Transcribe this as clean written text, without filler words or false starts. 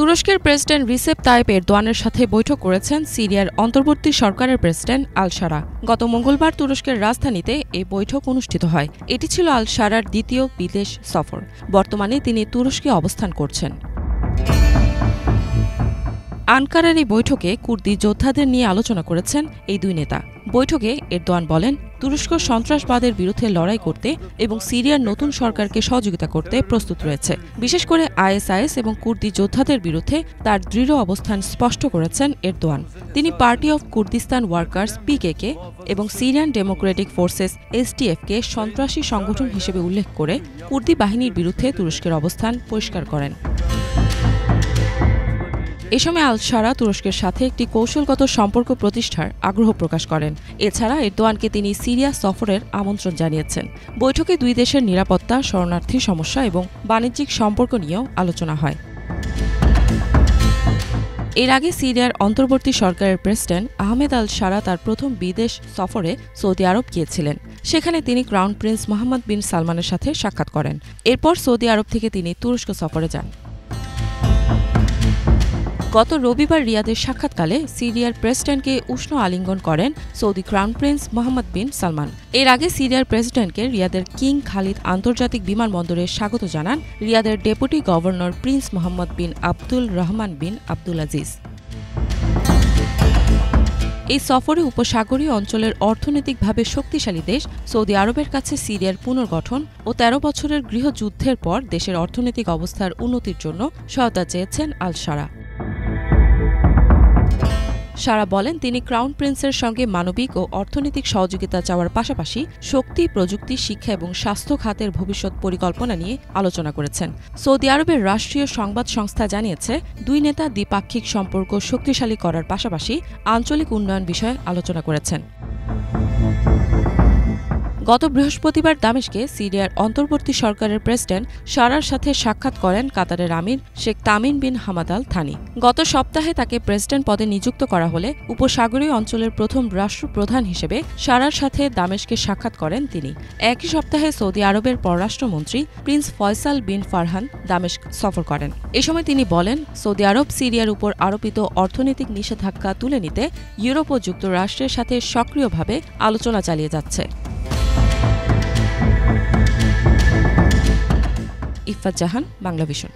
তুরস্কের president Recep Tayyip এরদোয়ানের সাথে বৈঠক করেছেন সিরিয়ার অন্তর্বর্তী সরকারের প্রেসিডেন্ট আল শারা। গত মঙ্গলবার তুরস্কের রাজধানীতে এই বৈঠক অনুষ্ঠিত হয়। এটি ছিল আল শারার দ্বিতীয় বিদেশ সফর। বর্তমানে তিনি তুরস্কে অবস্থান করছেন। আনকারার এই বৈঠকে কুর্দি যোদ্ধাদের নিয়ে আলোচনা করেছেন এই দুই নেতা। বৈঠকে এরদোয়ান বলেন, তুরস্ক সন্ত্রাসবাদের বিরুদ্ধে লড়াই করতে এবং সিরিয়ার নতুন সরকারকে সহযোগিতা করতে প্রস্তুত রয়েছে। বিশেষ করে আইএসআইএস এবং কুর্দি যোদ্ধাদের বিরুদ্ধে তার দৃঢ় অবস্থান স্পষ্ট করেছেন এরদোয়ান। তিনি পার্টি অফ কুর্দিস্তান ওয়ার্কার্স পিকেকে এবং সিরিয়ান ডেমোক্রেটিক ফোর্সেস এসডিএফকে সন্ত্রাসী সংগঠন হিসেবে উল্লেখ করে কুর্দি বাহিনীর বিরুদ্ধে তুরস্কের অবস্থান পরিষ্কার করেন। এ সময় আল শারা তুরস্কের সাথে একটি কৌশলগত সম্পর্ক প্রতিষ্ঠার আগ্রহ প্রকাশ করেন। এছাড়া এরদোয়ানকে তিনি সিরিয়া সফরের আমন্ত্রণ জানিয়েছেন। বৈঠকে দুই দেশের নিরাপত্তা, শরণার্থী সমস্যা এবং বাণিজ্যিক সম্পর্ক নিয়েও আলোচনা হয়। এর আগে সিরিয়ার অন্তর্বর্তী সরকারের প্রেসিডেন্ট আহমেদ আল শারা তার প্রথম বিদেশ সফরে সৌদি আরব গিয়েছিলেন। সেখানে তিনি ক্রাউন প্রিন্স মোহাম্মদ বিন সালমানের সাথে সাক্ষাৎ করেন। এরপর সৌদি আরব থেকে তিনি তুরস্ক সফরে যান। গত রবিবার রিয়াদের সাক্ষাৎকালে সিরিয়ার প্রেসিডেন্টকে উষ্ণ আলিঙ্গন করেন সৌদি ক্রাউন প্রিন্স মোহাম্মদ বিন সালমান। এর আগে সিরিয়ার প্রেসিডেন্টকে রিয়াদের কিং খালিদ আন্তর্জাতিক বিমানবন্দরে স্বাগত জানান রিয়াদের ডেপুটি গভর্নর প্রিন্স মোহাম্মদ বিন আব্দুল রহমান বিন আব্দুল আজিজ। এই সফরে উপসাগরীয় অঞ্চলের অর্থনৈতিকভাবে শক্তিশালী দেশ সৌদি আরবের কাছে সিরিয়ার পুনর্গঠন ও ১৩ বছরের গৃহযুদ্ধের পর দেশের অর্থনৈতিক অবস্থার উন্নতির জন্য সহায়তা চেয়েছেন আল শারা। শারা বলেন, তিনি ক্রাউন প্রিন্সের সঙ্গে মানবিক ও অর্থনৈতিক সহযোগিতা চাওয়ার পাশাপাশি শক্তি, প্রযুক্তি, শিক্ষা এবং স্বাস্থ্য খাতের ভবিষ্যৎ পরিকল্পনা নিয়ে আলোচনা করেছেন। সৌদি আরবের রাষ্ট্রীয় সংবাদ সংস্থা জানিয়েছে, দুই নেতা দ্বিপাক্ষিক সম্পর্ক শক্তিশালী করার পাশাপাশি আঞ্চলিক উন্নয়ন বিষয়ে আলোচনা করেছেন। গত বৃহস্পতিবার দামেস্কে সিরিয়ার অন্তর্বর্তী সরকারের প্রেসিডেন্ট শারার সাথে সাক্ষাৎ করেন কাতারের আমির Sheikh Tamim bin Hamad Al Thani. গত সপ্তাহে তাকে প্রেসিডেন্ট পদে নিযুক্ত করা হলে উপসাগরীয় অঞ্চলের প্রথম রাষ্ট্রপ্রধান হিসেবে শারার সাথে দামেস্কে সাক্ষাৎ করেন তিনি। একই সপ্তাহে সৌদি আরবের পররাষ্ট্রমন্ত্রী প্রিন্স ফয়সাল বিন ফারহান দামেস্ক সফর করেন। এ সময় তিনি বলেন, সৌদি আরব সিরিয়ার উপর আরোপিত অর্থনৈতিক নিষেধাজ্ঞা তুলে নিতে ইউরোপ ও যুক্তরাষ্ট্রের সাথে সক্রিয়ভাবে আলোচনা চালিয়ে যাচ্ছে। ইফাত জাহান, বাংলা ভিশন।